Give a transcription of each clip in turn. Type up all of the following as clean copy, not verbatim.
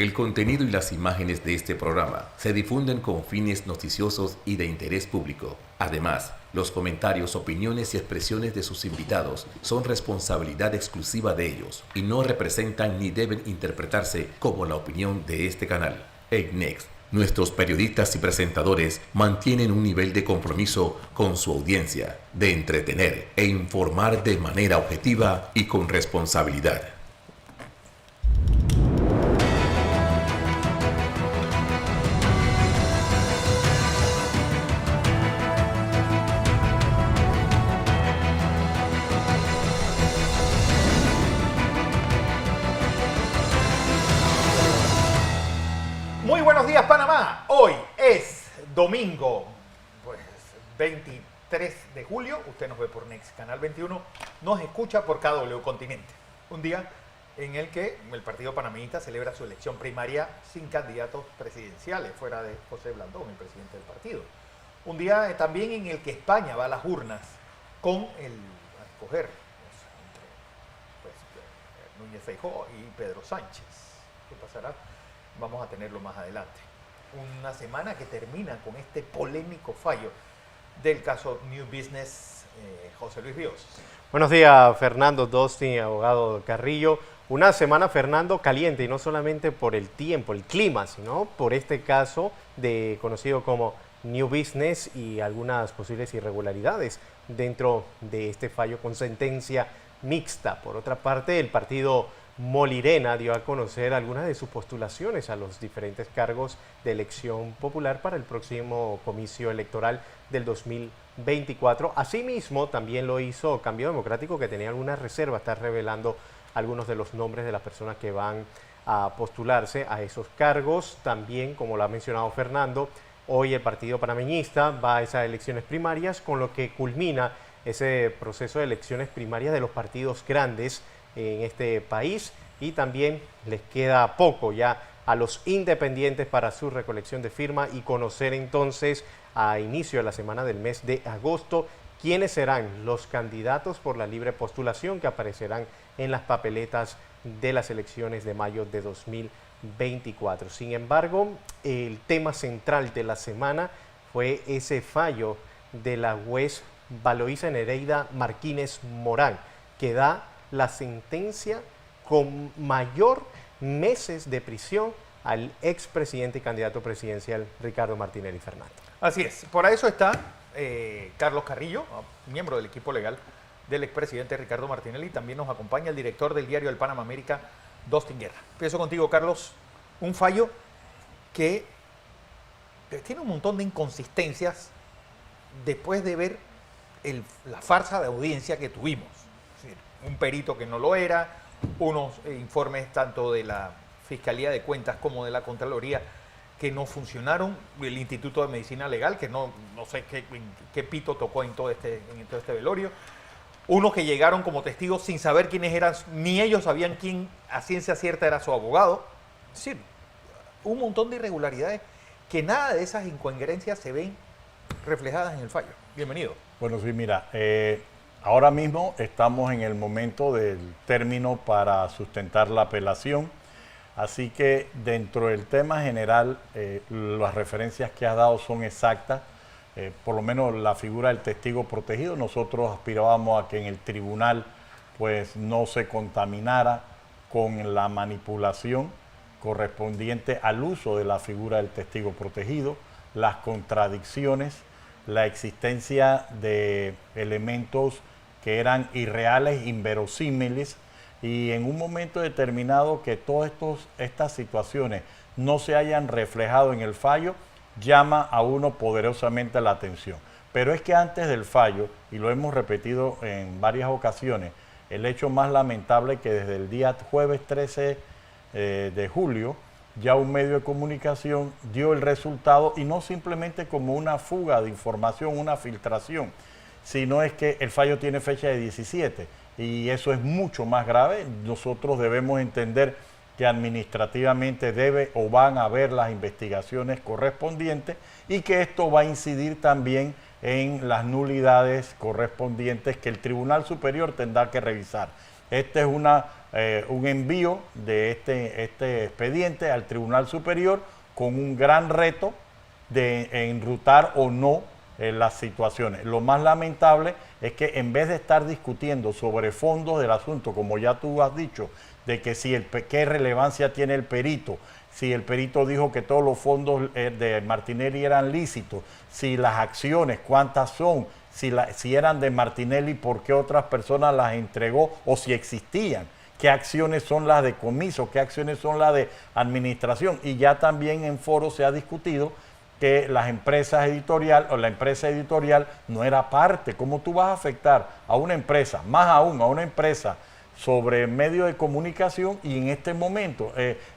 El contenido y las imágenes de este programa se difunden con fines noticiosos y de interés público. Además, los comentarios, opiniones y expresiones de sus invitados son responsabilidad exclusiva de ellos y no representan ni deben interpretarse como la opinión de este canal. En Next, nuestros periodistas y presentadores mantienen un nivel de compromiso con su audiencia, de entretener e informar de manera objetiva y con responsabilidad. Muy buenos días, Panamá. Hoy es domingo, pues 23 de julio. Usted nos ve por Next Canal 21, nos escucha por KW Continente. Un día en el que el Partido Panameñista celebra su elección primaria sin candidatos presidenciales, fuera de José Blandón, el presidente del partido. Un día también en el que España va a las urnas con a escoger entre Núñez Feijóo y Pedro Sánchez. ¿Qué pasará? Vamos a tenerlo más adelante. Una semana que termina con este polémico fallo del caso New Business, José Luis Ríos. Buenos días, Fernando Dosti, abogado Carrillo. Una semana, Fernando, caliente, y no solamente por el tiempo, el clima, sino por este caso conocido como New Business y algunas posibles irregularidades dentro de este fallo con sentencia mixta. Por otra parte, el partido Molirena dio a conocer algunas de sus postulaciones a los diferentes cargos de elección popular para el próximo comicio electoral del 2024. Asimismo, también lo hizo Cambio Democrático, que tenía algunas reservas, está revelando algunos de los nombres de las personas que van a postularse a esos cargos. También, como lo ha mencionado Fernando, hoy el Partido Panameñista va a esas elecciones primarias, con lo que culmina ese proceso de elecciones primarias de los partidos grandes en este país, y también les queda poco ya a los independientes para su recolección de firma y conocer entonces a inicio de la semana del mes de agosto quiénes serán los candidatos por la libre postulación que aparecerán en las papeletas de las elecciones de mayo de 2024. Sin embargo, el tema central de la semana fue ese fallo de la juez Valoisa Nereida Martínez Morán, que da la sentencia con mayor meses de prisión al expresidente y candidato presidencial Ricardo Martinelli Fernández. Así es, por eso está Carlos Carrillo, miembro del equipo legal del expresidente Ricardo Martinelli. También nos acompaña el director del diario El Panama América, Dostin Guerra. Empiezo contigo, Carlos. Un fallo que tiene un montón de inconsistencias después de ver la farsa de audiencia que tuvimos. Es decir, un perito que no lo era, unos informes tanto de la Fiscalía de Cuentas como de la Contraloría que no funcionaron, el Instituto de Medicina Legal, que no sé qué pito tocó en todo este velorio, unos que llegaron como testigos sin saber quiénes eran, ni ellos sabían quién a ciencia cierta era su abogado. Es decir, un montón de irregularidades que nada de esas incoherencias se ven reflejadas en el fallo. Bienvenido. Bueno, sí, mira, ahora mismo estamos en el momento del término para sustentar la apelación, así que dentro del tema general las referencias que has dado son exactas, por lo menos la figura del testigo protegido. Nosotros aspirábamos a que en el tribunal pues no se contaminara con la manipulación correspondiente al uso de la figura del testigo protegido, las contradicciones, la existencia de elementos que eran irreales, inverosímiles, y en un momento determinado que todas estas situaciones no se hayan reflejado en el fallo, llama a uno poderosamente la atención. Pero es que antes del fallo, y lo hemos repetido en varias ocasiones, el hecho más lamentable que desde el día jueves 13 de julio, ya un medio de comunicación dio el resultado, y no simplemente como una fuga de información, una filtración, sino es que el fallo tiene fecha de 17, y eso es mucho más grave. Nosotros debemos entender que administrativamente debe o van a haber las investigaciones correspondientes, y que esto va a incidir también en las nulidades correspondientes que el Tribunal Superior tendrá que revisar. Esta es una un envío de este expediente al Tribunal Superior con un gran reto de enrutar o no las situaciones. Lo más lamentable es que en vez de estar discutiendo sobre fondos del asunto, como ya tú has dicho, de que si qué relevancia tiene el perito, si el perito dijo que todos los fondos de Martinelli eran lícitos, si las acciones, cuántas son, si eran de Martinelli, por qué otras personas las entregó o si existían, qué acciones son las de comiso, qué acciones son las de administración. Y ya también en foros se ha discutido que las empresas editorial o la empresa editorial no era parte. ¿Cómo tú vas a afectar a una empresa, más aún a una empresa sobre medios de comunicación y en este momento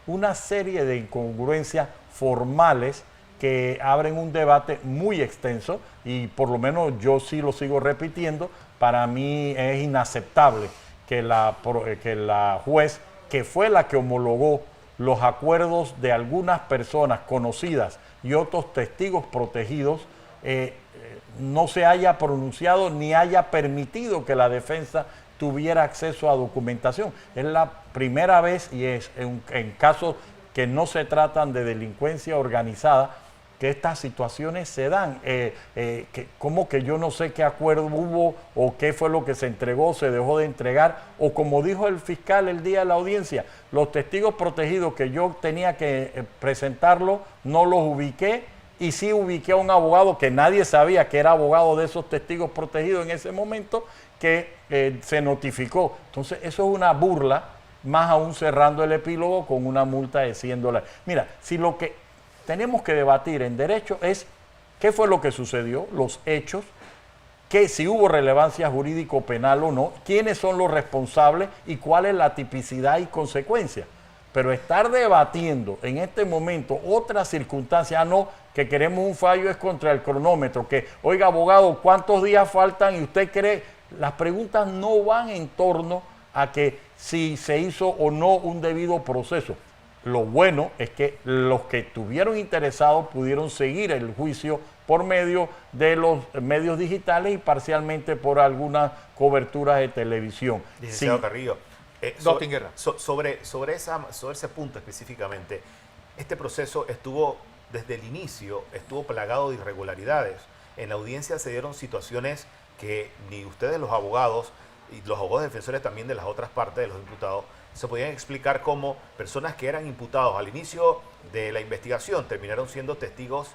una serie de incongruencias formales que abren un debate muy extenso y por lo menos yo sí lo sigo repitiendo, para mí es inaceptable que la juez, que fue la que homologó los acuerdos de algunas personas conocidas y otros testigos protegidos, no se haya pronunciado ni haya permitido que la defensa tuviera acceso a documentación. Es la primera vez y es en casos que no se tratan de delincuencia organizada que estas situaciones se dan. Como que yo no sé qué acuerdo hubo o qué fue lo que se entregó, se dejó de entregar, o como dijo el fiscal el día de la audiencia, los testigos protegidos que yo tenía que presentarlo, no los ubiqué, y sí ubiqué a un abogado que nadie sabía que era abogado de esos testigos protegidos en ese momento, que se notificó. Entonces eso es una burla, más aún cerrando el epílogo con una multa de $100. Mira, si lo que tenemos que debatir en derecho es qué fue lo que sucedió, los hechos, que si hubo relevancia jurídico penal o no, quiénes son los responsables y cuál es la tipicidad y consecuencia. Pero estar debatiendo en este momento otras circunstancias, no, que queremos un fallo es contra el cronómetro, que, oiga, abogado, ¿cuántos días faltan? Y usted cree, las preguntas no van en torno a que si se hizo o no un debido proceso. Lo bueno es que los que estuvieron interesados pudieron seguir el juicio por medio de los medios digitales y parcialmente por algunas coberturas de televisión. Licenciado Carrillo, Dustin Guerra. sobre ese punto específicamente, este proceso estuvo, desde el inicio, estuvo plagado de irregularidades. En la audiencia se dieron situaciones que ni ustedes los abogados y los abogados defensores también de las otras partes de los imputados se podían explicar cómo personas que eran imputados al inicio de la investigación terminaron siendo testigos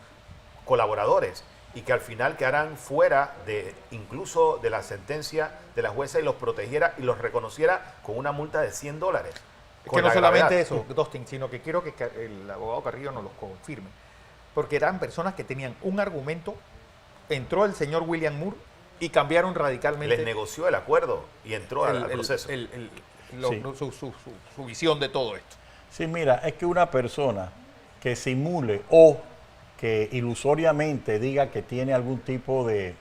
colaboradores y que al final quedaran fuera de incluso de la sentencia de la jueza y los protegiera y los reconociera con una multa de $100. Que no solamente eso, Dustin, sino que quiero que el abogado Carrillo nos lo confirme. Porque eran personas que tenían un argumento, entró el señor William Moore y cambiaron radicalmente. Les negoció el acuerdo y entró al proceso. Su visión de todo esto. Sí, mira, es que una persona que simule o que ilusoriamente diga que tiene algún tipo de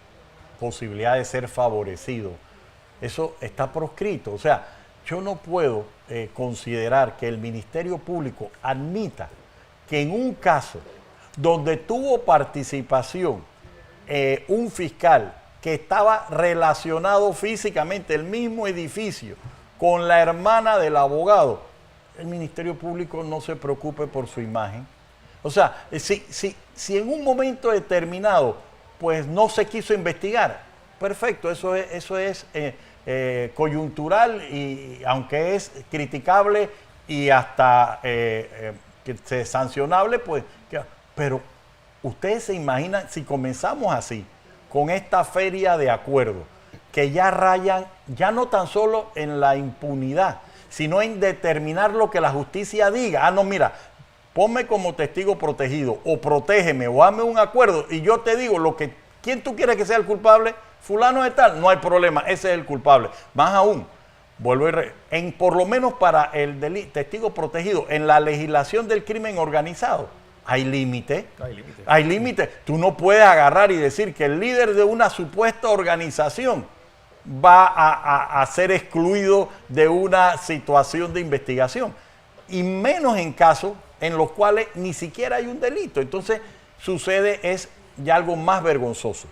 posibilidad de ser favorecido, eso está proscrito. O sea, yo no puedo considerar que el Ministerio Público admita que en un caso donde tuvo participación un fiscal que estaba relacionado físicamente, el mismo edificio, con la hermana del abogado, el Ministerio Público no se preocupe por su imagen. O sea, si en un momento determinado pues no se quiso investigar, perfecto, eso es coyuntural y aunque es criticable y hasta sancionable, pues, pero ustedes se imaginan si comenzamos así, con esta feria de acuerdos, que ya rayan, ya no tan solo en la impunidad, sino en determinar lo que la justicia diga. Ah, no, mira, ponme como testigo protegido, o protégeme, o hazme un acuerdo, y yo te digo ¿quién tú quieres que sea el culpable? Fulano de tal, no hay problema, ese es el culpable. Más aún, por lo menos para el testigo protegido, en la legislación del crimen organizado, hay límite. Hay límite. Tú no puedes agarrar y decir que el líder de una supuesta organización va a ser excluido de una situación de investigación. Y menos en casos en los cuales ni siquiera hay un delito. Entonces sucede es ya algo más vergonzoso.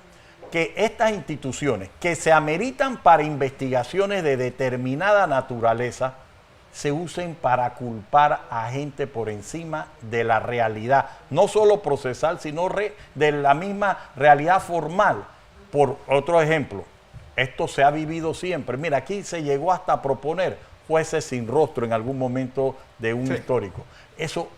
Que estas instituciones que se ameritan para investigaciones de determinada naturaleza se usen para culpar a gente por encima de la realidad, no solo procesal, sino de la misma realidad formal. Por otro ejemplo, esto se ha vivido siempre. Mira, aquí se llegó hasta a proponer jueces sin rostro en algún momento de un histórico. Eso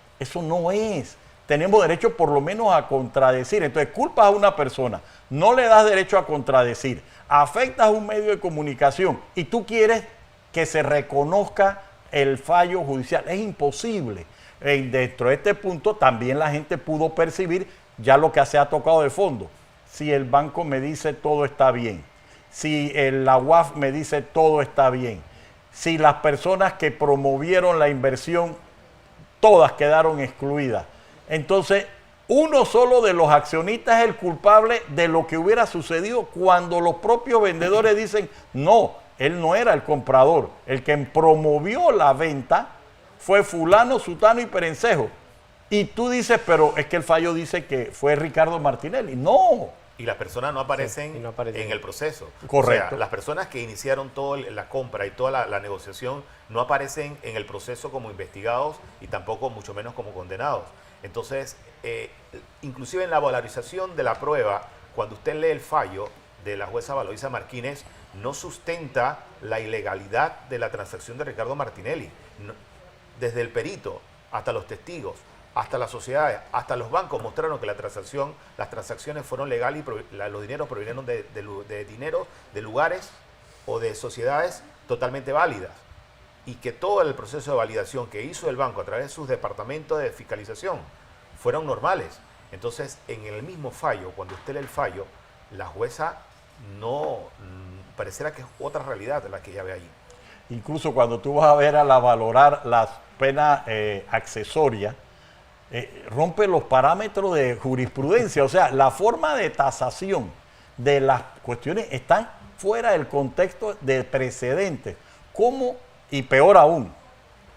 no es. Tenemos derecho por lo menos a contradecir. Entonces, culpas a una persona, no le das derecho a contradecir, afectas a un medio de comunicación y tú quieres que se reconozca el fallo judicial. Es imposible. Dentro de este punto también la gente pudo percibir ya lo que se ha tocado de fondo. Si el banco me dice todo está bien, si la UAF me dice todo está bien, si las personas que promovieron la inversión todas quedaron excluidas, entonces uno solo de los accionistas es el culpable de lo que hubiera sucedido cuando los propios vendedores dicen no, él no era el comprador, el que promovió la venta fue fulano, sutano y perencejo. Y tú dices, pero es que el fallo dice que fue Ricardo Martinelli. No. Y las personas no aparecen, Sí, no aparecen en el proceso. Correcto. O sea, las personas que iniciaron toda la compra y toda la negociación no aparecen en el proceso como investigados y tampoco mucho menos como condenados. Entonces, inclusive en la valorización de la prueba, cuando usted lee el fallo de la jueza Valoisa Martínez, no sustenta la ilegalidad de la transacción de Ricardo Martinelli. No, desde el perito hasta los testigos, hasta las sociedades, hasta los bancos mostraron que las transacciones fueron legales y los dineros provinieron de lugares o de sociedades totalmente válidas. Y que todo el proceso de validación que hizo el banco a través de sus departamentos de fiscalización fueron normales. Entonces, en el mismo fallo, cuando usted lee el fallo, la jueza no pareciera que es otra realidad de la que ella ve allí. Incluso cuando tú vas a ver a valorar las penas accesorias, rompe los parámetros de jurisprudencia. O sea, la forma de tasación de las cuestiones están fuera del contexto de precedentes. ¿Cómo? Y peor aún,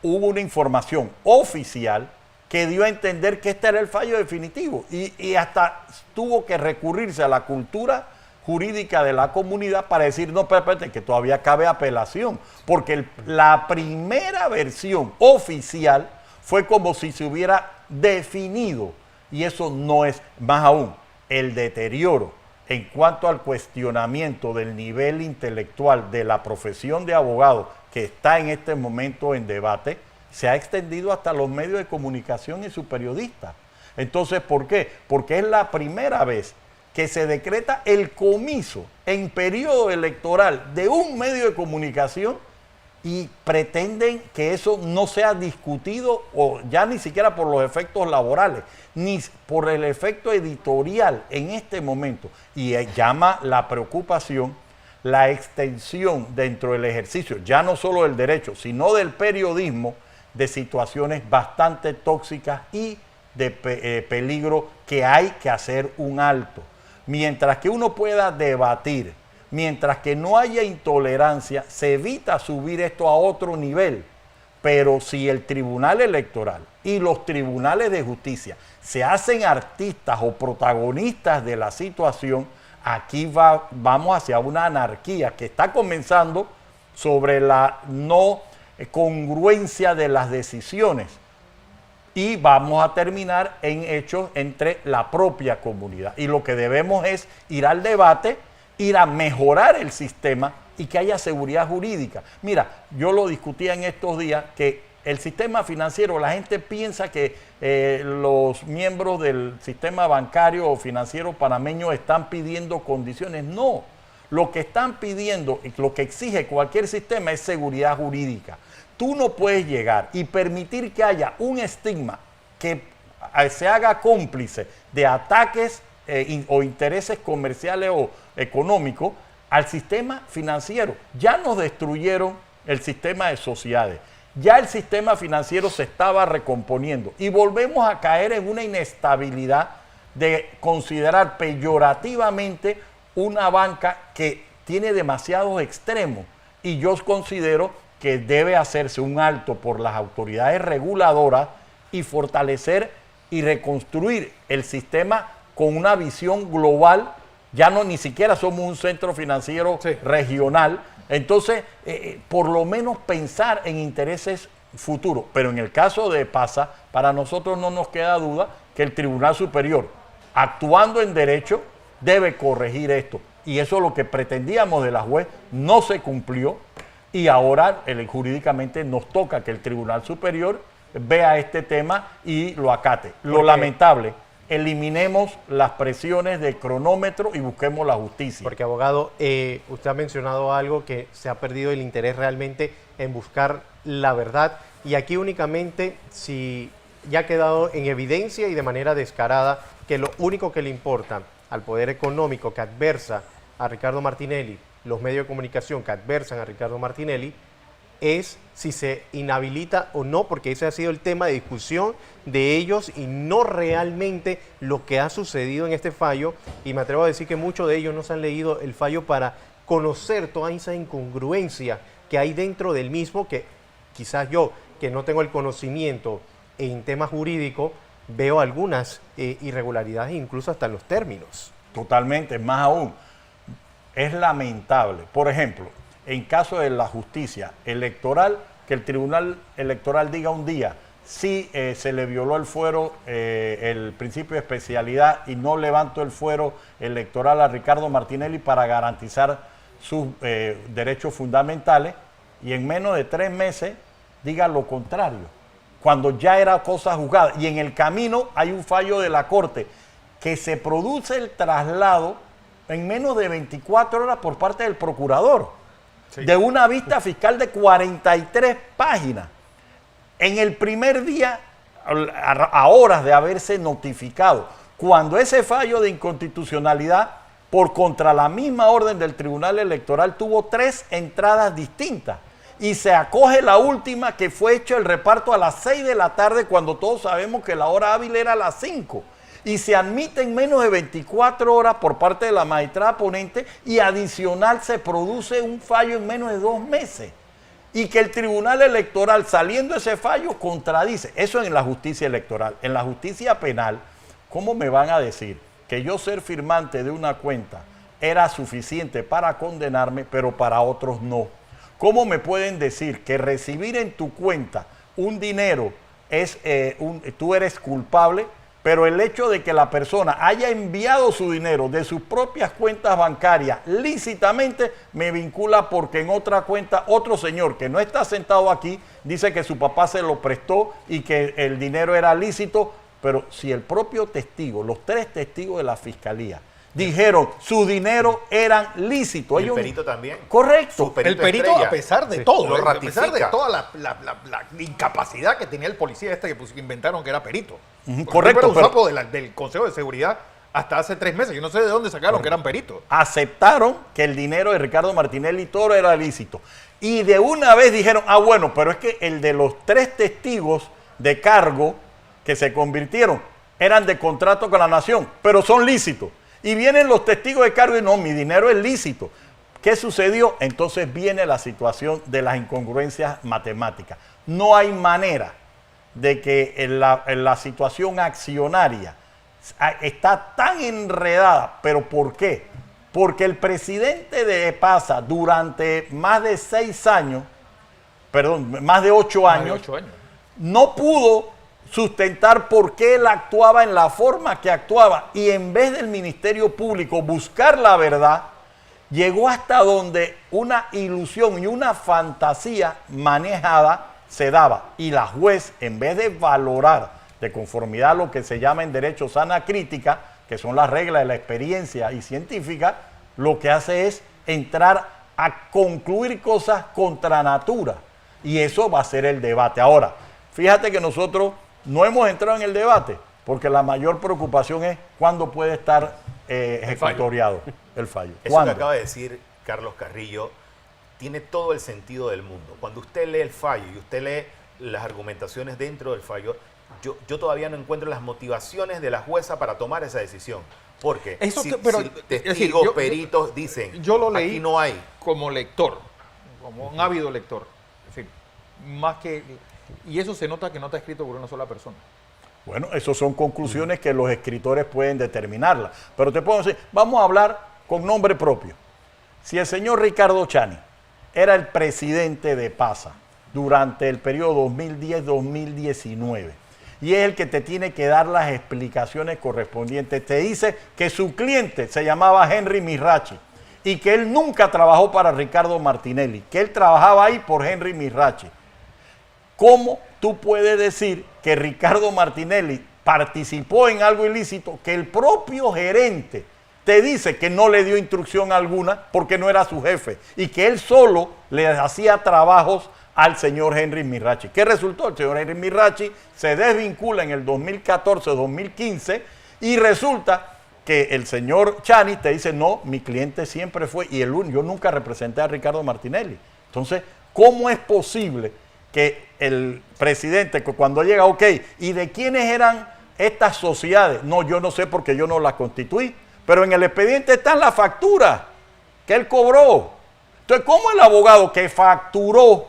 hubo una información oficial que dio a entender que este era el fallo definitivo y hasta tuvo que recurrirse a la cultura jurídica de la comunidad para decir, no, espérate, que todavía cabe apelación, porque la primera versión oficial fue como si se hubiera definido, y eso no es. Más aún, el deterioro en cuanto al cuestionamiento del nivel intelectual de la profesión de abogado que está en este momento en debate, se ha extendido hasta los medios de comunicación y sus periodistas. Entonces, ¿por qué? Porque es la primera vez que se decreta el comiso en periodo electoral de un medio de comunicación y pretenden que eso no sea discutido, o ya ni siquiera por los efectos laborales, ni por el efecto editorial en este momento. Y llama la preocupación la extensión dentro del ejercicio, ya no solo del derecho, sino del periodismo, de situaciones bastante tóxicas y de peligro que hay que hacer un alto. Mientras que uno pueda debatir, mientras que no haya intolerancia, se evita subir esto a otro nivel. Pero si el Tribunal Electoral y los tribunales de justicia se hacen artistas o protagonistas de la situación, aquí vamos hacia una anarquía que está comenzando sobre la no congruencia de las decisiones. Y vamos a terminar en hechos entre la propia comunidad. Y lo que debemos es ir al debate, ir a mejorar el sistema y que haya seguridad jurídica. Mira, yo lo discutía en estos días, que el sistema financiero, la gente piensa que los miembros del sistema bancario o financiero panameño están pidiendo condiciones. No, lo que están pidiendo y lo que exige cualquier sistema es seguridad jurídica. Tú no puedes llegar y permitir que haya un estigma que se haga cómplice de ataques o intereses comerciales o económicos al sistema financiero. Ya nos destruyeron el sistema de sociedades. Ya el sistema financiero se estaba recomponiendo y volvemos a caer en una inestabilidad de considerar peyorativamente una banca que tiene demasiados extremos. Y yo considero que debe hacerse un alto por las autoridades reguladoras y fortalecer y reconstruir el sistema con una visión global. Ya no ni siquiera somos un centro financiero regional, Entonces, por lo menos pensar en intereses futuros. Pero en el caso de PASA, para nosotros no nos queda duda que el Tribunal Superior, actuando en derecho, debe corregir esto. Y eso es lo que pretendíamos de la juez, no se cumplió. Y ahora jurídicamente nos toca que el Tribunal Superior vea este tema y lo acate. Lo lamentable, eliminemos las presiones de cronómetro y busquemos la justicia. Porque, abogado, usted ha mencionado algo que se ha perdido el interés realmente en buscar la verdad. Y aquí únicamente, si ya ha quedado en evidencia y de manera descarada que lo único que le importa al poder económico que adversa a Ricardo Martinelli, los medios de comunicación que adversan a Ricardo Martinelli, es si se inhabilita o no, porque ese ha sido el tema de discusión de ellos y no realmente lo que ha sucedido en este fallo. Y me atrevo a decir que muchos de ellos no se han leído el fallo para conocer toda esa incongruencia que hay dentro del mismo, que quizás yo, que no tengo el conocimiento en temas jurídicos, veo algunas irregularidades, incluso hasta en los términos. Totalmente, más aún. Es lamentable. Por ejemplo, en caso de la justicia electoral, que el Tribunal Electoral diga un día si se le violó el fuero, el principio de especialidad, y no levanto el fuero electoral a Ricardo Martinelli para garantizar sus derechos fundamentales, y en menos de 3 meses diga lo contrario, cuando ya era cosa juzgada. Y en el camino hay un fallo de la Corte, que se produce el traslado en menos de 24 horas por parte del procurador, sí, de una vista fiscal de 43 páginas. En el primer día, a horas de haberse notificado, cuando ese fallo de inconstitucionalidad por contra la misma orden del Tribunal Electoral tuvo 3 entradas distintas, y se acoge la última, que fue hecho el reparto a las 6 de la tarde, cuando todos sabemos que la hora hábil era a las 5. Y se admite en menos de 24 horas por parte de la magistrada ponente, y adicional se produce un fallo en menos de 2 meses. Y que el Tribunal Electoral, saliendo ese fallo, contradice. Eso en la justicia electoral. En la justicia penal, ¿cómo me van a decir que yo ser firmante de una cuenta era suficiente para condenarme, pero para otros no? ¿Cómo me pueden decir que recibir en tu cuenta un dinero tú eres culpable, pero el hecho de que la persona haya enviado su dinero de sus propias cuentas bancarias lícitamente me vincula, porque en otra cuenta otro señor que no está sentado aquí dice que su papá se lo prestó y que el dinero era lícito? Pero si el propio testigo, los 3 testigos de la fiscalía, dijeron su dinero eran lícitos. ¿El perito también? Correcto. El perito, a pesar de todo, lo a pesar de ratifica. toda la incapacidad que tenía el policía que inventaron que era perito. Correcto. Era un sapo del Consejo de Seguridad hasta hace 3 meses. Yo no sé de dónde sacaron que eran peritos. Aceptaron que el dinero de Ricardo Martinelli Toro era lícito. Y de una vez dijeron, bueno, pero es que el de los 3 testigos de cargo que se convirtieron eran de contrato con la nación, pero son lícitos. Y vienen los testigos de cargo y no, mi dinero es lícito. ¿Qué sucedió? Entonces viene la situación de las incongruencias matemáticas. No hay manera de que en la situación accionaria está tan enredada. ¿Pero por qué? Porque el presidente de PASA durante más de 6 años, perdón, más de 8 años, no pudo sustentar por qué él actuaba en la forma que actuaba, y en vez del Ministerio Público buscar la verdad, llegó hasta donde una ilusión y una fantasía manejada se daba, y la juez, en vez de valorar de conformidad a lo que se llama en derecho sana crítica, que son las reglas de la experiencia y científica, lo que hace es entrar a concluir cosas contra natura, y eso va a ser el debate. Ahora, fíjate que nosotros no hemos entrado en el debate porque la mayor preocupación es cuándo puede estar ejecutoriado el fallo. Eso que acaba de decir Carlos Carrillo tiene todo el sentido del mundo. Cuando usted lee el fallo y usted lee las argumentaciones dentro del fallo, yo todavía no encuentro las motivaciones de la jueza para tomar esa decisión. Porque si testigos, peritos dicen, yo lo leí aquí no hay. Como lector, como un ávido lector. Es decir, más que... Y eso se nota que no está escrito por una sola persona. Bueno, esas son conclusiones que los escritores pueden determinarlas. Pero te puedo decir, vamos a hablar con nombre propio. Si el señor Ricardo Chani era el presidente de PASA durante el periodo 2010-2019. Y es el que te tiene que dar las explicaciones correspondientes. Te dice que su cliente se llamaba Henry Mirachi y que él nunca trabajó para Ricardo Martinelli, que él trabajaba ahí por Henry Mirachi. ¿Cómo tú puedes decir que Ricardo Martinelli participó en algo ilícito que el propio gerente te dice que no le dio instrucción alguna porque no era su jefe y que él solo le hacía trabajos al señor Henry Mirachi? ¿Qué resultó? El señor Henry Mirachi se desvincula en el 2014-2015 y resulta que el señor Chani te dice, no, mi cliente siempre fue, y yo nunca representé a Ricardo Martinelli. Entonces, ¿cómo es posible que el presidente, cuando llega, ok, ¿y de quiénes eran estas sociedades? No, yo no sé porque yo no las constituí, pero en el expediente están las facturas que él cobró. Entonces, ¿cómo el abogado que facturó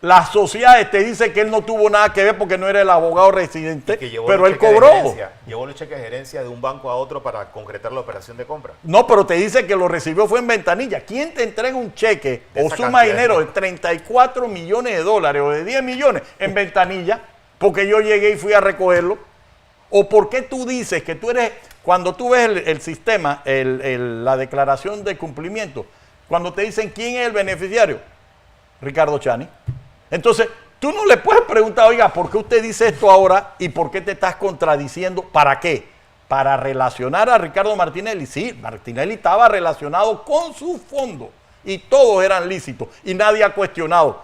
las sociedades te dice que él no tuvo nada que ver porque no era el abogado residente, pero él cobró? Llevó el cheque de gerencia de un banco a otro para concretar la operación de compra. No, pero te dice que lo recibió fue en ventanilla. ¿Quién te entrega un cheque o suma dinero de 34 millones de dólares o de 10 millones en ventanilla? Porque yo llegué y fui a recogerlo. ¿O por qué tú dices que tú eres, cuando tú ves el sistema, la declaración de cumplimiento, cuando te dicen quién es el beneficiario? Ricardo Chani. Entonces, tú no le puedes preguntar, oiga, ¿por qué usted dice esto ahora y por qué te estás contradiciendo? ¿Para qué? Para relacionar a Ricardo Martinelli. Sí, Martinelli estaba relacionado con su fondo y todos eran lícitos y nadie ha cuestionado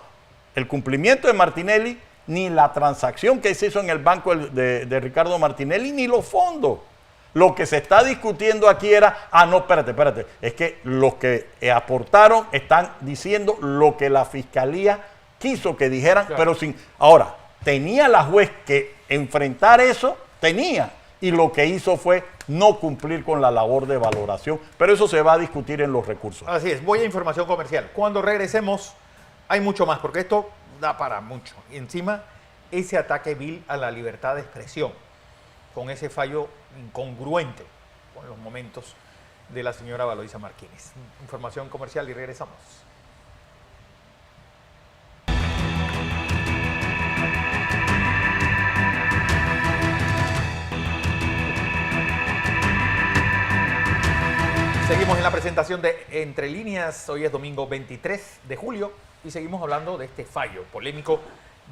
el cumplimiento de Martinelli, ni la transacción que se hizo en el banco de Ricardo Martinelli, ni los fondos. Lo que se está discutiendo aquí era, no, espérate, es que los que aportaron están diciendo lo que la fiscalía quiso que dijeran, claro, pero sin... Ahora, tenía la juez que enfrentar eso, y lo que hizo fue no cumplir con la labor de valoración, pero eso se va a discutir en los recursos. Así es, voy a información comercial. Cuando regresemos, hay mucho más, porque esto da para mucho. Y encima, ese ataque vil a la libertad de expresión, con ese fallo incongruente con los momentos de la señora Valoisa Martínez. Información comercial y regresamos. Seguimos en la presentación de Entre Líneas. Hoy es domingo 23 de julio y seguimos hablando de este fallo polémico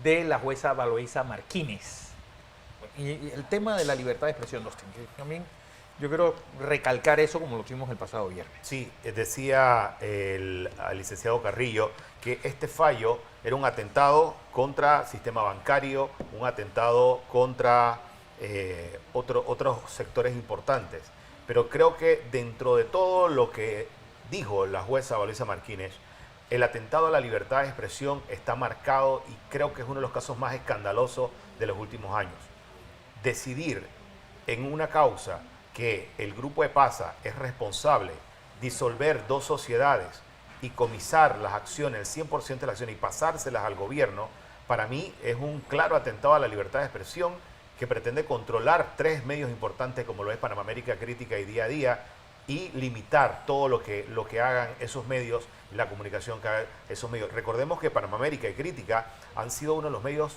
de la jueza Valoisa Martínez. Y el tema de la libertad de expresión, Dustin, que también yo quiero recalcar eso como lo tuvimos el pasado viernes. Sí, decía el licenciado Carrillo que este fallo era un atentado contra el sistema bancario, un atentado contra otros sectores importantes. Pero creo que dentro de todo lo que dijo la jueza Valoisa Martínez, el atentado a la libertad de expresión está marcado y creo que es uno de los casos más escandalosos de los últimos años. Decidir en una causa que el grupo de PASA es responsable, disolver 2 sociedades y comisar las acciones, el 100% de las acciones y pasárselas al gobierno, para mí es un claro atentado a la libertad de expresión que pretende controlar 3 medios importantes como lo es Panamá América Crítica y Día a Día y limitar todo lo que hagan esos medios, la comunicación que hagan esos medios. Recordemos que Panamá América y Crítica han sido uno de los medios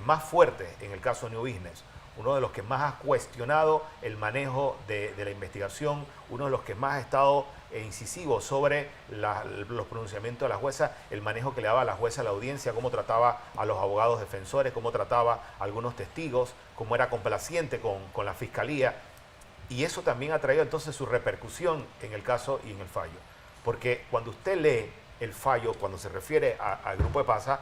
más fuertes en el caso New Business, uno de los que más ha cuestionado el manejo de la investigación, uno de los que más ha estado incisivo sobre los pronunciamientos de la jueza, el manejo que le daba a la jueza a la audiencia, cómo trataba a los abogados defensores, cómo trataba a algunos testigos, cómo era complaciente con la fiscalía. Y eso también ha traído entonces su repercusión en el caso y en el fallo. Porque cuando usted lee el fallo, cuando se refiere al grupo de PASA,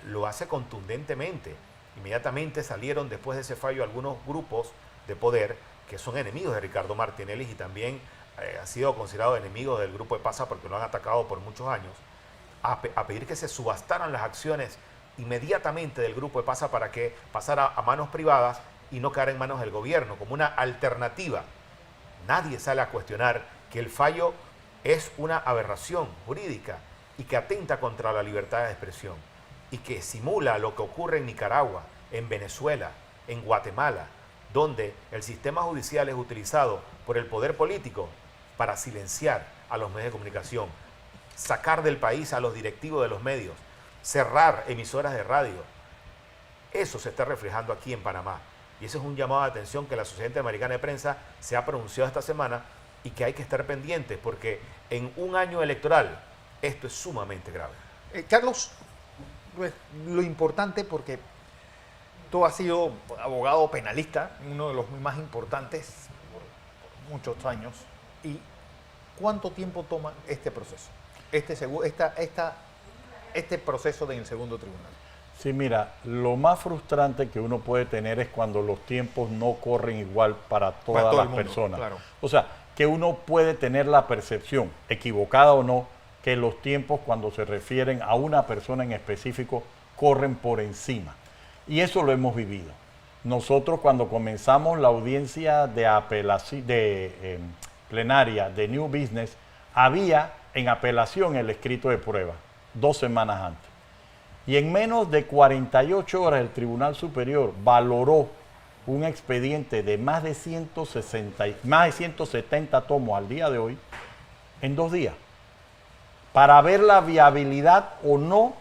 lo hace contundentemente. Inmediatamente salieron después de ese fallo algunos grupos de poder que son enemigos de Ricardo Martinelli y también ha sido considerado enemigo del grupo de PASA porque lo han atacado por muchos años, a pedir que se subastaran las acciones inmediatamente del grupo de PASA para que pasara a manos privadas y no quedara en manos del gobierno, como una alternativa. Nadie sale a cuestionar que el fallo es una aberración jurídica y que atenta contra la libertad de expresión y que simula lo que ocurre en Nicaragua, en Venezuela, en Guatemala, donde el sistema judicial es utilizado por el poder político para silenciar a los medios de comunicación. sacar del país a los directivos de los medios, cerrar emisoras de radio. Eso se está reflejando aquí en Panamá. Y ese es un llamado de atención que la Sociedad Interamericana de Prensa se ha pronunciado esta semana y que hay que estar pendientes porque en un año electoral esto es sumamente grave. Carlos, pues, lo importante, porque tú has sido abogado penalista, uno de los más importantes por muchos años. ¿Y cuánto tiempo toma este proceso? Este proceso del segundo tribunal. Sí, mira, lo más frustrante que uno puede tener es cuando los tiempos no corren igual para todas todo las el mundo, personas. claro. O sea, que uno puede tener la percepción, equivocada o no, que los tiempos cuando se refieren a una persona en específico corren por encima. Y eso lo hemos vivido. Nosotros cuando comenzamos la audiencia de apelación, plenaria de New Business, había en apelación el escrito de prueba 2 semanas antes. Y en menos de 48 horas el Tribunal Superior valoró un expediente de más de 170 tomos al día de hoy en 2 días para ver la viabilidad o no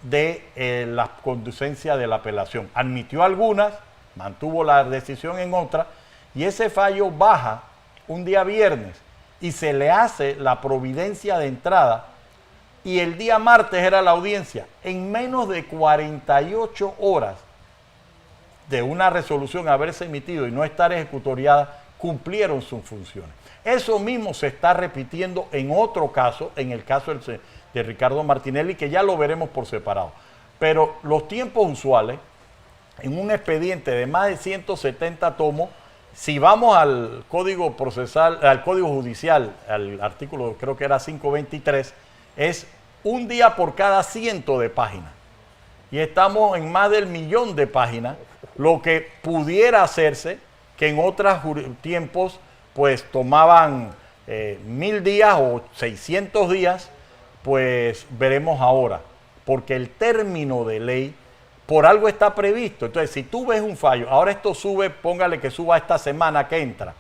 de la conducencia de la apelación. Admitió algunas, mantuvo la decisión en otras y ese fallo baja un día viernes y se le hace la providencia de entrada y el día martes era la audiencia. En menos de 48 horas de una resolución haberse emitido y no estar ejecutoriada, cumplieron sus funciones. Eso mismo se está repitiendo en otro caso, en el caso de Ricardo Martinelli, que ya lo veremos por separado. Pero los tiempos usuales, en un expediente de más de 170 tomos, si vamos al Código Procesal, al Código Judicial, al artículo creo que era 523, es un día por cada 100 de páginas. Y estamos en más del 1.000.000 de páginas, lo que pudiera hacerse que en otros tiempos pues tomaban 1.000 días o 600 días, pues veremos ahora, porque el término de ley por algo está previsto. Entonces, si tú ves un fallo, ahora esto sube, póngale que suba esta semana que entra,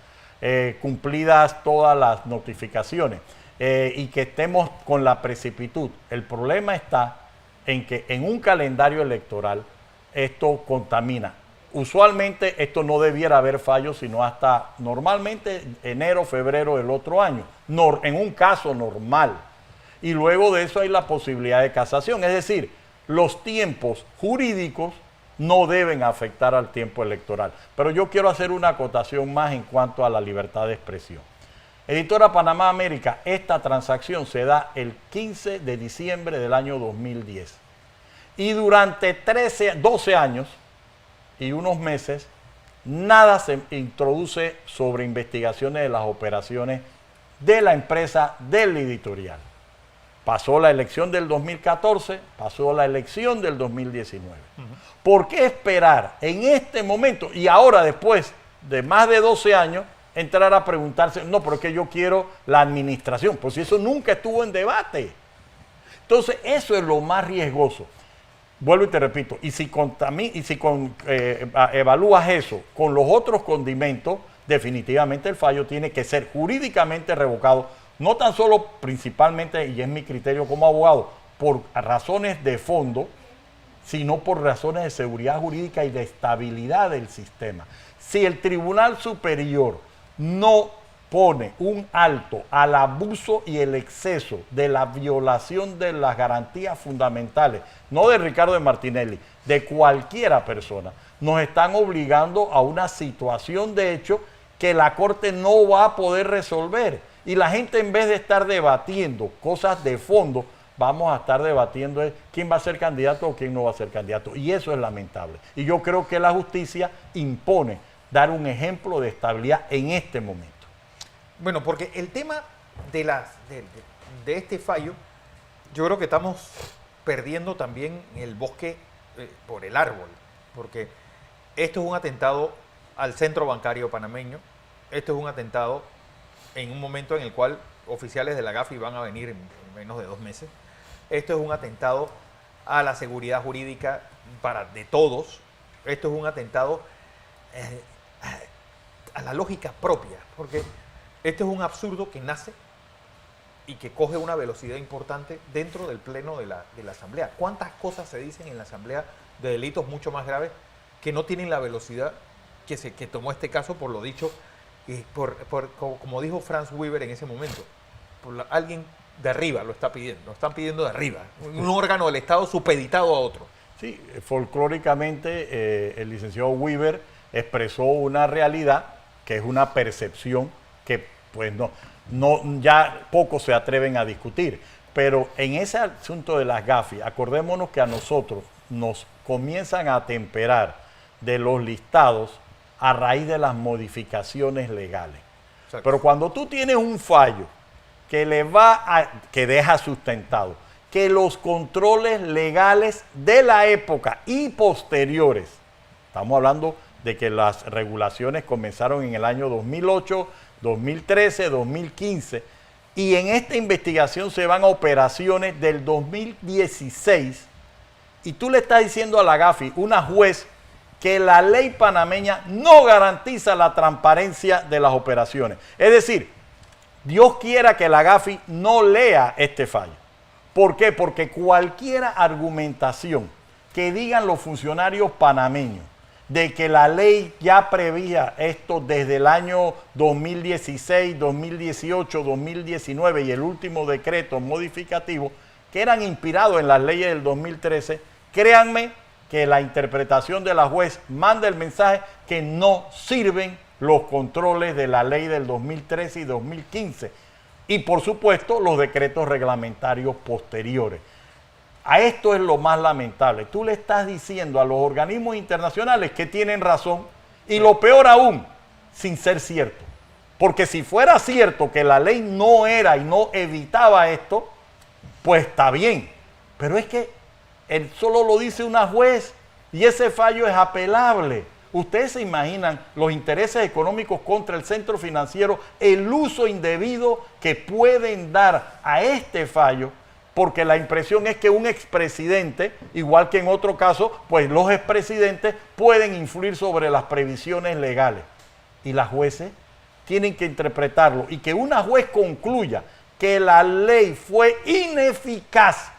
cumplidas todas las notificaciones, y que estemos con la precipitud. El problema está en que en un calendario electoral esto contamina. Usualmente esto no debiera haber fallos sino hasta normalmente enero, febrero del otro año, en un caso normal. Y luego de eso hay la posibilidad de casación. Es decir, los tiempos jurídicos no deben afectar al tiempo electoral. Pero yo quiero hacer una acotación más en cuanto a la libertad de expresión. Editora Panamá América, esta transacción se da el 15 de diciembre del año 2010. Y durante 12 años y unos meses, nada se introduce sobre investigaciones de las operaciones de la empresa del editorial. Pasó la elección del 2014, pasó la elección del 2019. ¿Por qué esperar en este momento y ahora después de más de 12 años entrar a preguntarse, no, pero es que yo quiero la administración? Pues si eso nunca estuvo en debate. Entonces, eso es lo más riesgoso. Vuelvo y te repito, y si evalúas eso con los otros condimentos, definitivamente el fallo tiene que ser jurídicamente revocado, no tan solo principalmente, y es mi criterio como abogado, por razones de fondo, sino por razones de seguridad jurídica y de estabilidad del sistema. Si el Tribunal Superior no pone un alto al abuso y el exceso de la violación de las garantías fundamentales, no de Ricardo de Martinelli, de cualquiera persona, nos están obligando a una situación de hecho que la Corte no va a poder resolver. Y la gente, en vez de estar debatiendo cosas de fondo, vamos a estar debatiendo quién va a ser candidato o quién no va a ser candidato. Y eso es lamentable. Y yo creo que la justicia impone dar un ejemplo de estabilidad en este momento. Bueno, porque el tema de este fallo, yo creo que estamos perdiendo también el bosque por el árbol, porque esto es un atentado al centro bancario panameño, esto es un atentado en un momento en el cual oficiales de la GAFI van a venir en menos de 2 meses, esto es un atentado a la seguridad jurídica de todos, esto es un atentado a la lógica propia, porque este es un absurdo que nace y que coge una velocidad importante dentro del pleno de la Asamblea. ¿Cuántas cosas se dicen en la Asamblea de delitos mucho más graves que no tienen la velocidad que tomó este caso, por lo dicho, como dijo Franz Weber en ese momento, alguien de arriba lo está pidiendo, lo están pidiendo de arriba, un órgano del Estado supeditado a otro. Sí, folclóricamente el licenciado Weber expresó una realidad que es una percepción que pues ya pocos se atreven a discutir. Pero en ese asunto de las GAFI, acordémonos que a nosotros nos comienzan a temperar de los listados a raíz de las modificaciones legales. Exacto. Pero cuando tú tienes un fallo que deja sustentado que los controles legales de la época y posteriores, estamos hablando de que las regulaciones comenzaron en el año 2008, 2013, 2015, y en esta investigación se van a operaciones del 2016, y tú le estás diciendo a la GAFI, una juez, que la ley panameña no garantiza la transparencia de las operaciones. Es decir, Dios quiera que la GAFI no lea este fallo. ¿Por qué? Porque cualquier argumentación que digan los funcionarios panameños de que la ley ya prevía esto desde el año 2016, 2018, 2019 y el último decreto modificativo, que eran inspirados en las leyes del 2013, créanme que la interpretación de la juez manda el mensaje que no sirven los controles de la ley del 2013 y 2015. Y por supuesto los decretos reglamentarios posteriores. A esto es lo más lamentable. Tú le estás diciendo a los organismos internacionales que tienen razón y lo peor aún, sin ser cierto. Porque si fuera cierto que la ley no era y no evitaba esto, pues está bien. Pero es que él solo lo dice una juez y ese fallo es apelable. Ustedes se imaginan los intereses económicos contra el centro financiero, el uso indebido que pueden dar a este fallo, porque la impresión es que un expresidente, igual que en otro caso, pues los expresidentes pueden influir sobre las previsiones legales. Y las jueces tienen que interpretarlo. Y que una juez concluya que la ley fue ineficaz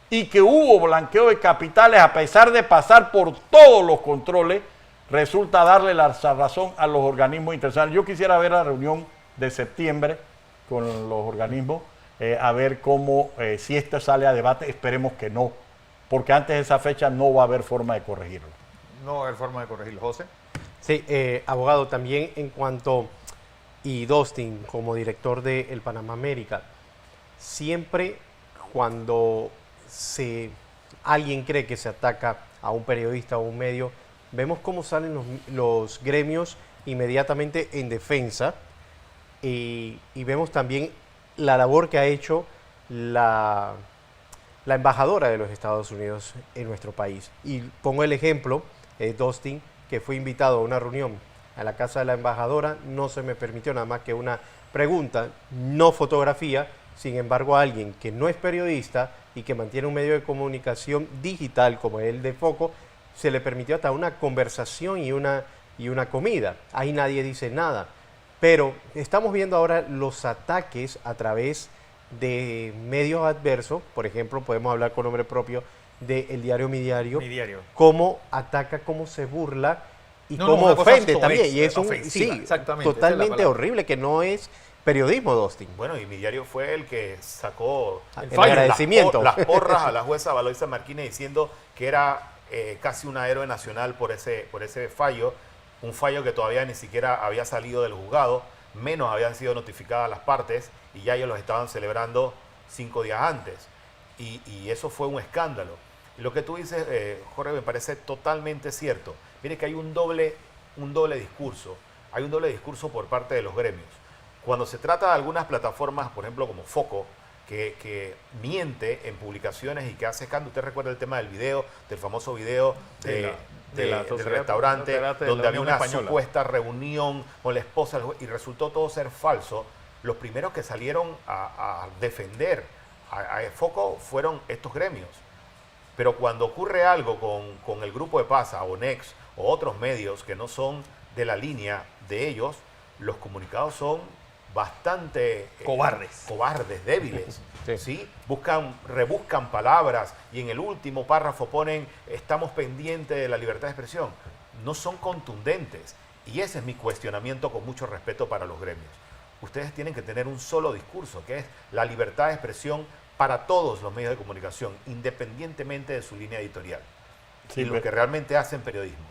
y que hubo blanqueo de capitales a pesar de pasar por todos los controles, resulta darle la razón a los organismos internacionales. Yo quisiera ver la reunión de septiembre con los organismos, a ver cómo, si esto sale a debate, esperemos que no, porque antes de esa fecha no va a haber forma de corregirlo. No va a haber forma de corregirlo. José. Sí, abogado, también en cuanto, y Dostin como director de El Panamá América, siempre cuando alguien cree que se ataca a un periodista o un medio, vemos cómo salen los gremios inmediatamente en defensa y vemos también la labor que ha hecho la embajadora de los Estados Unidos en nuestro país. Y pongo el ejemplo, Dostin, que fue invitado a una reunión a la casa de la embajadora, no se me permitió nada más que una pregunta, no fotografía. Sin embargo, a alguien que no es periodista y que mantiene un medio de comunicación digital como el de Foco, se le permitió hasta una conversación y una comida. Ahí nadie dice nada. Pero estamos viendo ahora los ataques a través de medios adversos. Por ejemplo, podemos hablar con nombre propio del diario Mi Diario. Cómo ataca, cómo se burla y cómo ofende también. Y es totalmente horrible, que no es periodismo, Dostin. Bueno, y Mi Diario fue el que sacó el agradecimiento. Las porras a la jueza Valoisa Martínez diciendo que era casi una héroe nacional por ese fallo, un fallo que todavía ni siquiera había salido del juzgado, menos habían sido notificadas las partes y ya ellos los estaban celebrando 5 días antes. Y eso fue un escándalo. Y lo que tú dices, Jorge, me parece totalmente cierto. Mire que hay un doble discurso. Hay un doble discurso por parte de los gremios. Cuando se trata de algunas plataformas, por ejemplo, como Foco, que miente en publicaciones y que hace escándalo. Usted recuerda el tema del video, del famoso video del restaurante, donde había una supuesta reunión con la esposa y resultó todo ser falso. Los primeros que salieron a defender a Foco fueron estos gremios. Pero cuando ocurre algo con el Grupo de Pasa o Next o otros medios que no son de la línea de ellos, los comunicados son bastante cobardes, débiles. Sí. ¿Sí? Rebuscan palabras y en el último párrafo ponen estamos pendientes de la libertad de expresión. No son contundentes. Y ese es mi cuestionamiento con mucho respeto para los gremios. Ustedes tienen que tener un solo discurso, que es la libertad de expresión para todos los medios de comunicación, independientemente de su línea editorial. Sí, y los que realmente hacen periodismo.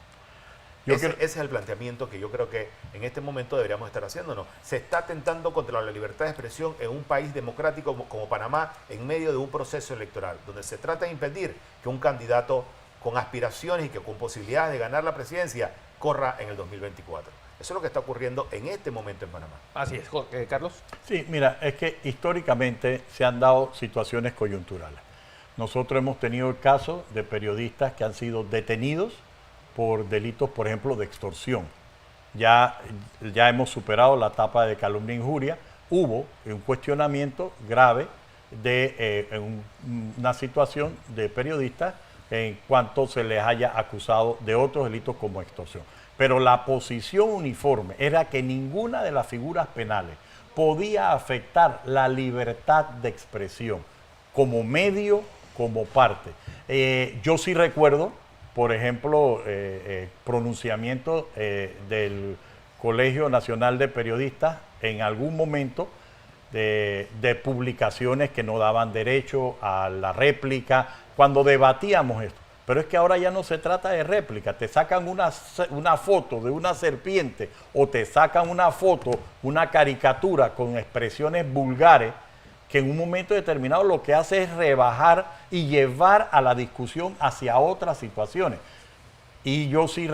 Ese es el planteamiento que yo creo que en este momento deberíamos estar haciéndonos. Se está atentando contra la libertad de expresión en un país democrático como Panamá en medio de un proceso electoral, donde se trata de impedir que un candidato con aspiraciones y que con posibilidades de ganar la presidencia corra en el 2024. Eso es lo que está ocurriendo en este momento en Panamá. Así es, Carlos. Sí, mira, es que históricamente se han dado situaciones coyunturales. Nosotros hemos tenido el caso de periodistas que han sido detenidos por delitos, por ejemplo, de extorsión. Ya hemos superado la etapa de calumnia e injuria. Hubo un cuestionamiento grave de una situación de periodistas en cuanto se les haya acusado de otros delitos como extorsión. Pero la posición uniforme era que ninguna de las figuras penales podía afectar la libertad de expresión como medio, como parte. Yo sí recuerdo, por ejemplo, pronunciamiento del Colegio Nacional de Periodistas en algún momento de publicaciones que no daban derecho a la réplica, cuando debatíamos esto. Pero es que ahora ya no se trata de réplica, te sacan una foto de una serpiente o te sacan una foto, una caricatura con expresiones vulgares que en un momento determinado lo que hace es rebajar y llevar a la discusión hacia otras situaciones. Y yo sí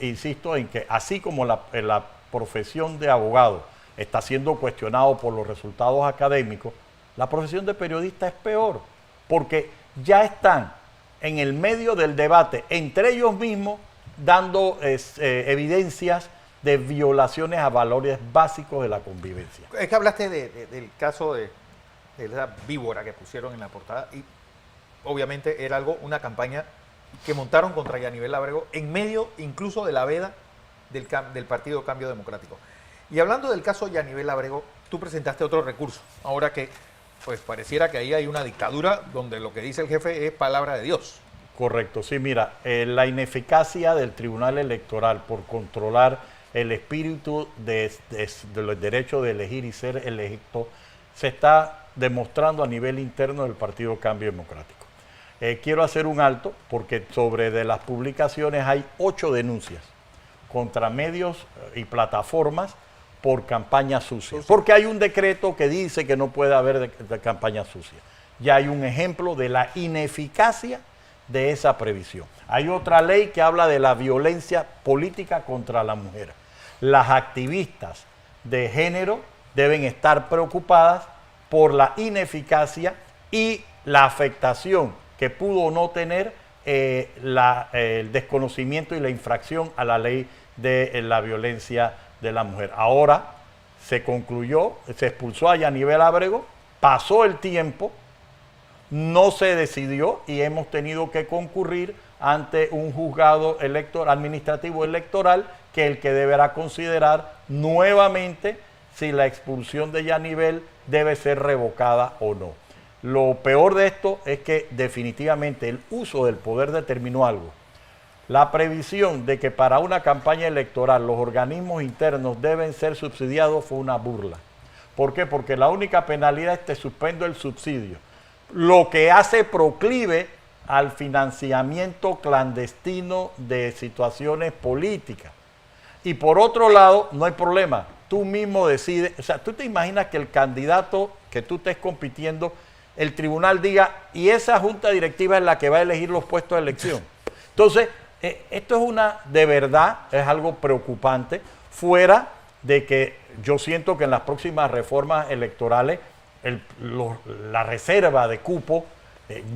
insisto en que así como la profesión de abogado está siendo cuestionado por los resultados académicos, la profesión de periodista es peor, porque ya están en el medio del debate entre ellos mismos dando evidencias de violaciones a valores básicos de la convivencia. Es que hablaste del caso de esa víbora que pusieron en la portada y obviamente era una campaña que montaron contra Yanivel Ábrego en medio incluso de la veda del Partido Cambio Democrático. Y hablando del caso Yanivel Ábrego, tú presentaste otro recurso, ahora que pues pareciera que ahí hay una dictadura donde lo que dice el jefe es palabra de Dios. Correcto, sí, mira, la ineficacia del Tribunal Electoral por controlar el espíritu del derecho de elegir y ser electo se está demostrando a nivel interno del Partido Cambio Democrático. Quiero hacer un alto porque sobre de las publicaciones hay 8 denuncias contra medios y plataformas por campaña sucia. Porque hay un decreto que dice que no puede haber de campaña sucia. Ya hay un ejemplo de la ineficacia de esa previsión. Hay otra ley que habla de la violencia política contra la mujer. Las activistas de género deben estar preocupadas por la ineficacia y la afectación que pudo o no tener el desconocimiento y la infracción a la ley de la violencia de la mujer. Ahora se concluyó, se expulsó a Yanivel Ábrego, pasó el tiempo, no se decidió y hemos tenido que concurrir ante un juzgado administrativo electoral que es el que deberá considerar nuevamente si la expulsión de Yanivel debe ser revocada o no. Lo peor de esto es que definitivamente el uso del poder determinó algo. La previsión de que para una campaña electoral los organismos internos deben ser subsidiados fue una burla. ¿Por qué? Porque la única penalidad es te suspendo el subsidio, lo que hace proclive al financiamiento clandestino de situaciones políticas. Y por otro lado, no hay problema, tú mismo decides, o sea, tú te imaginas que el candidato que tú estés compitiendo, el tribunal diga, y esa junta directiva es la que va a elegir los puestos de elección. Entonces, esto es de verdad, es algo preocupante, fuera de que yo siento que en las próximas reformas electorales la reserva de cupo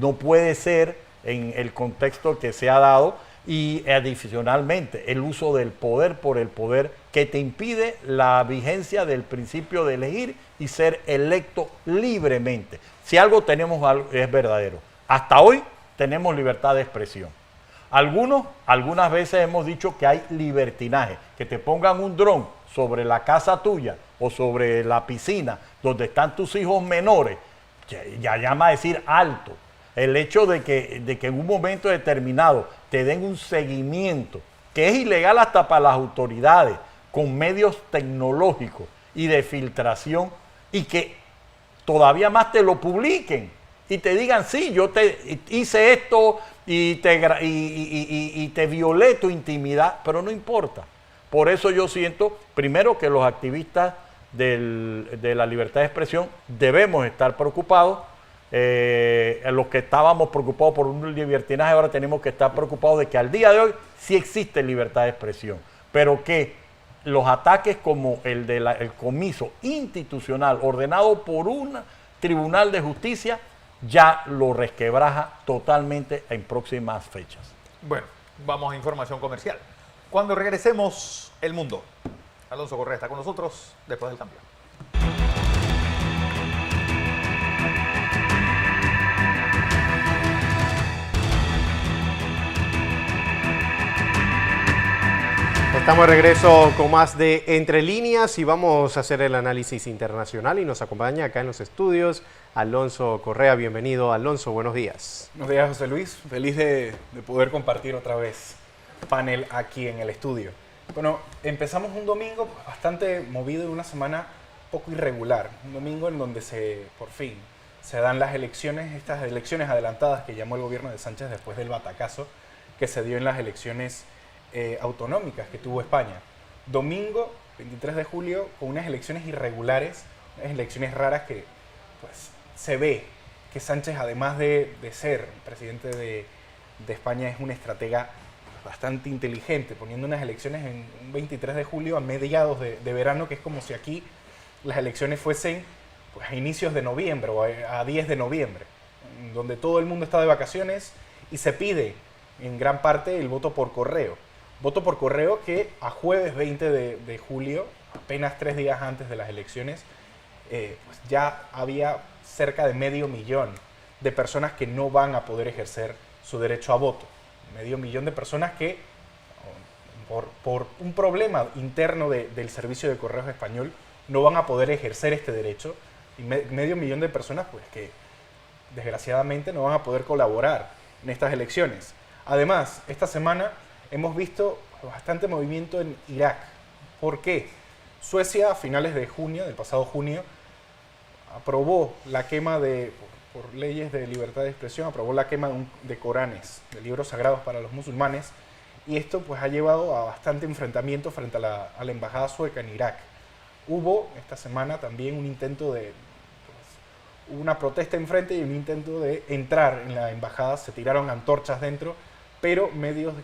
no puede ser en el contexto que se ha dado y adicionalmente el uso del poder por el poder que te impide la vigencia del principio de elegir y ser electo libremente. Si algo tenemos es verdadero. Hasta hoy tenemos libertad de expresión. Algunas veces hemos dicho que hay libertinaje, que te pongan un dron sobre la casa tuya o sobre la piscina donde están tus hijos menores, ya llama a decir alto. El hecho de que en un momento determinado te den un seguimiento, que es ilegal hasta para las autoridades, con medios tecnológicos y de filtración, y que todavía más te lo publiquen y te digan, sí, yo te hice esto y te violé tu intimidad, pero no importa. Por eso yo siento, primero, que los activistas de la libertad de expresión debemos estar preocupados. Los que estábamos preocupados por un libertinaje, ahora tenemos que estar preocupados de que al día de hoy sí existe libertad de expresión, pero que los ataques como el comiso institucional ordenado por un tribunal de justicia ya lo resquebraja totalmente en próximas fechas. Bueno, vamos a información comercial. Cuando regresemos, el mundo. Alonso Correa está con nosotros después del cambio. Estamos de regreso con más de Entre Líneas y vamos a hacer el análisis internacional y nos acompaña acá en los estudios Alonso Correa. Bienvenido, Alonso, buenos días. Buenos días, José Luis. Feliz de poder compartir otra vez panel aquí en el estudio. Bueno, empezamos un domingo bastante movido y una semana poco irregular. Un domingo en donde por fin se dan las elecciones, estas elecciones adelantadas que llamó el gobierno de Sánchez después del batacazo que se dio en las elecciones autonómicas que tuvo España. Domingo, 23 de julio, con unas elecciones irregulares, unas elecciones raras que pues, se ve que Sánchez, además de ser presidente de España, es un estratega bastante inteligente, poniendo unas elecciones en un 23 de julio a mediados de verano, que es como si aquí las elecciones fuesen pues, a inicios de noviembre o a 10 de noviembre, donde todo el mundo está de vacaciones y se pide en gran parte el voto por correo. Voto por correo que a jueves 20 de julio, apenas 3 días antes de las elecciones, pues ya había cerca de 500.000 de personas que no van a poder ejercer su derecho a voto. 500.000 de personas que, por un problema interno del servicio de correos español, no van a poder ejercer este derecho. Y 500.000 de personas pues, que desgraciadamente no van a poder colaborar en estas elecciones. Además, esta semana hemos visto bastante movimiento en Irak. ¿Por qué? Suecia, a finales de junio, del pasado junio, aprobó la quema por leyes de libertad de expresión, aprobó la quema de Coranes, de libros sagrados para los musulmanes, y esto pues ha llevado a bastante enfrentamiento frente a la embajada sueca en Irak. Hubo esta semana también un intento una protesta enfrente y un intento de entrar en la embajada, se tiraron antorchas dentro, pero medios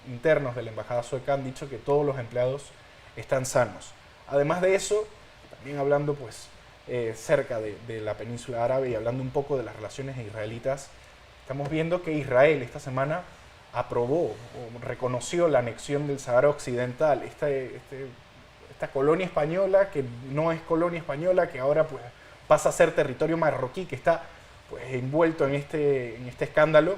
internos de la embajada sueca han dicho que todos los empleados están sanos. Además de eso, también hablando pues cerca de la península árabe y hablando un poco de las relaciones israelitas, estamos viendo que Israel esta semana aprobó o reconoció la anexión del Sahara Occidental, esta colonia española que no es colonia española, que ahora pues pasa a ser territorio marroquí, que está pues envuelto en este escándalo.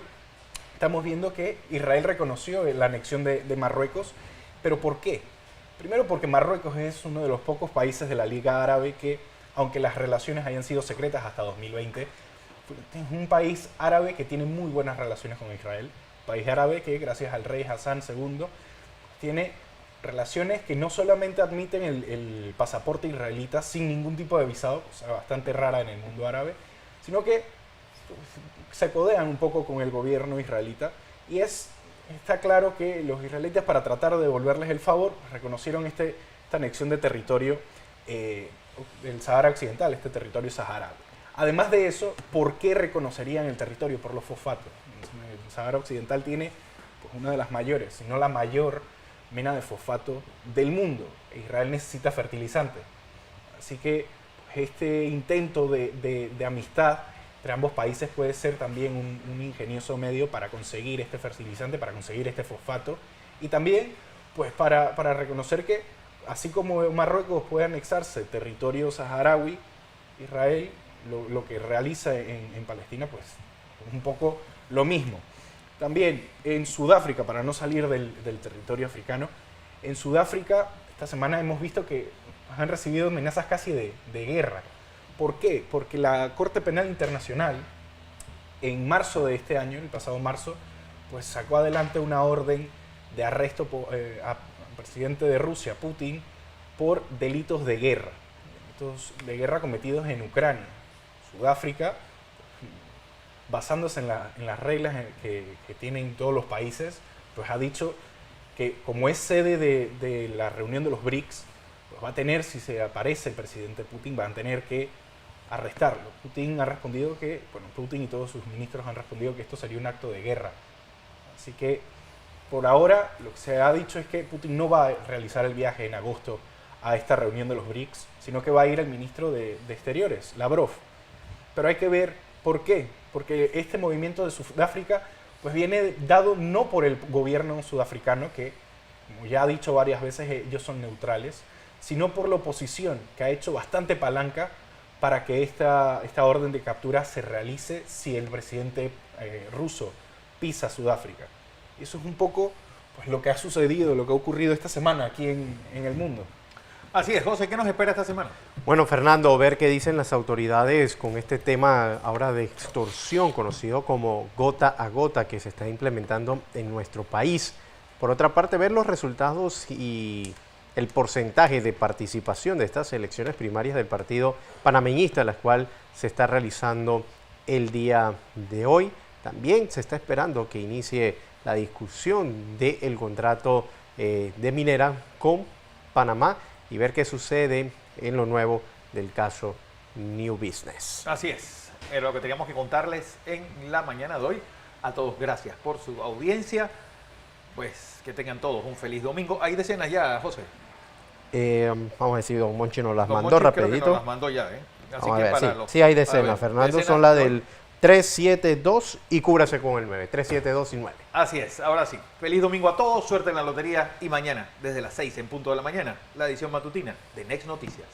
Estamos viendo que Israel reconoció la anexión de Marruecos, pero ¿por qué? Primero porque Marruecos es uno de los pocos países de la Liga Árabe que, aunque las relaciones hayan sido secretas hasta 2020, es un país árabe que tiene muy buenas relaciones con Israel. País árabe que, gracias al rey Hassan II, tiene relaciones que no solamente admiten el pasaporte israelita sin ningún tipo de visado, o sea, bastante rara en el mundo árabe, sino que se codean un poco con el gobierno israelita y está claro que los israelitas, para tratar de devolverles el favor, reconocieron esta anexión de territorio del Sahara Occidental, este territorio saharaui. Además de eso, ¿por qué reconocerían el territorio? Por los fosfatos. El Sahara Occidental tiene pues, una de las mayores, si no la mayor mena de fosfato del mundo. Israel necesita fertilizante. Así que pues, este intento de amistad entre ambos países puede ser también un ingenioso medio para conseguir este fertilizante, para conseguir este fosfato, y también pues para reconocer que así como Marruecos puede anexarse territorio saharaui, Israel lo que realiza en Palestina pues es un poco lo mismo. También en Sudáfrica, para no salir del territorio africano, en Sudáfrica esta semana hemos visto que han recibido amenazas casi de guerra. ¿Por qué? Porque la Corte Penal Internacional, en marzo de este año, el pasado marzo, pues sacó adelante una orden de arresto al presidente de Rusia, Putin, por delitos de guerra cometidos en Ucrania. Sudáfrica, basándose en las reglas que tienen todos los países, pues ha dicho que como es sede de la reunión de los BRICS, pues va a tener, si se aparece el presidente Putin, van a tener que arrestarlo. Putin ha respondido que, bueno, Putin y todos sus ministros han respondido que esto sería un acto de guerra. Así que, por ahora, lo que se ha dicho es que Putin no va a realizar el viaje en agosto a esta reunión de los BRICS, sino que va a ir el ministro de Exteriores, Lavrov. Pero hay que ver por qué, porque este movimiento de Sudáfrica pues viene dado no por el gobierno sudafricano, que como ya ha dicho varias veces ellos son neutrales, sino por la oposición, que ha hecho bastante palanca para que esta orden de captura se realice si el presidente ruso pisa Sudáfrica. Y eso es un poco pues, lo que ha sucedido, lo que ha ocurrido esta semana aquí en el mundo. Así es, José, ¿qué nos espera esta semana? Bueno, Fernando, ver qué dicen las autoridades con este tema ahora de extorsión, conocido como gota a gota, que se está implementando en nuestro país. Por otra parte, ver los resultados y el porcentaje de participación de estas elecciones primarias del partido panameñista, la cual se está realizando el día de hoy. También se está esperando que inicie la discusión del contrato de minera con Panamá y ver qué sucede en lo nuevo del caso New Business. Así es, era lo que teníamos que contarles en la mañana de hoy. A todos, gracias por su audiencia. Pues que tengan todos un feliz domingo. ¿Hay decenas ya, José? Vamos a decir, don Monchi nos las Don mandó Monchi creo que rapidito. nos las mandó ya, ¿eh? Así Vamos que a ver, para sí, los- sí hay a decenas, ver, Fernando, decenas, son la ¿no? del 3, 7, 2 y cúbrase con el 9. 3, 7, 2 y 9. Así es, ahora sí. Feliz domingo a todos, suerte en la lotería y mañana, desde las 6 en punto de la mañana, la edición matutina de Next Noticias.